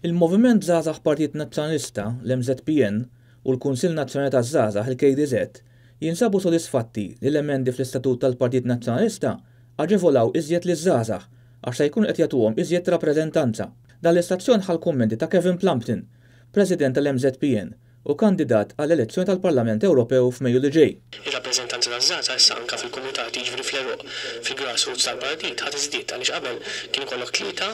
Il-Moviment Żgħażagħ Partit Nazzjonalista, l-MZPN, u l-Kunsill Nazzjonali taż-Żgħażagħ il-KDZ jinsabu sodisfatti li l-emendi fl-Istatut tal-Partit Nazzjonalista aġevolaw iżjed liż-żgħażagħ għax se jkunu qed jagħtuhom iżjed rappreżentanza. Dan l-istazzjon ħal kummenti ta' Kevin Plumpton, President tal-MZPN u kandidat għall-elezzjoni tal-Parlament Ewropew f'Mejju li ġej. Ir-rappreżentanza taż-żgħażagħ issa anke fil-kumitati jiġri fl-Eruq fil-grassroots tal-partit ħadd iżdied għaliex qabel kien ikollok tlieta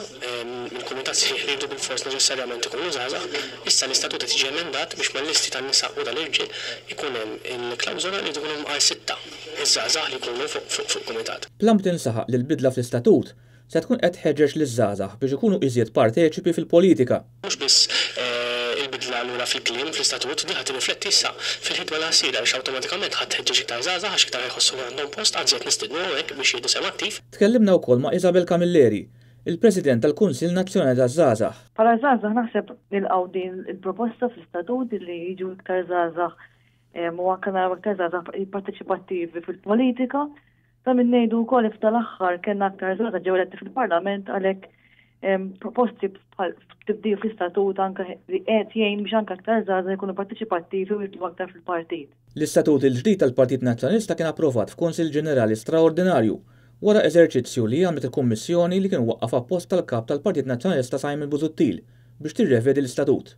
mill-kumitat se jridu bil-fors neċessarjament ikunu żgħażagħ, issa l-istatut qed jiġi emendat biex mal-listi tan-nisa u tal-irġiel ikun hemm il-klawżola li jkun hemm għal sitta iż-żgħażagħ li jkunu fuq kumitat. Plumpton saħaq li l-bidla fl-istatut se tkun qed tħeġġeġ liż-żgħażagħ biex ikunu iżjed parteċipi fil-politika. Mhux biss il-bidla allura fil-kliem fl-istatut di ħadd irrifletti issa fil-ħidma li ħassir għaliex awtomatikament ħadd tħeġġeġ iktar żgħażagħ għax iktar jħossu għandhom post għażjed nistidnu hekk biex jieħdu sew attiv. Tkellimna wkoll ma' Isabel Camilleri, il-President tal-Kunsill Nazzjonali taż-Żgħażagħ. Bħala żgħażagħ naħseb nilqgħu din il-proposta fl-istatut li jiġu iktar żgħażagħ u anke naraw iktar żgħażagħ parteċipattivi fil-politika. Ta' minn ngħidu wkoll f'tal-aħħar kellna aktar żgħażagħ ġew eletti fil-Parlament għalhekk proposti bħal tibdil fl-istatut anke li qed jgħin biex anke aktar żgħażagħ jkunu parteċipattivi u jitlu aktar fil-partit. L-istatut il-ġdid tal-Partit Nazzjonalista kien approvat f'Kunsill Ġenerali Straordinarju wara eżerċizzju li għamlet il-Kummissjoni li kien waqqaf appost tal-kap tal-Partit Nazzjonalista Simon Busuttil biex tirrevedi l-istatut.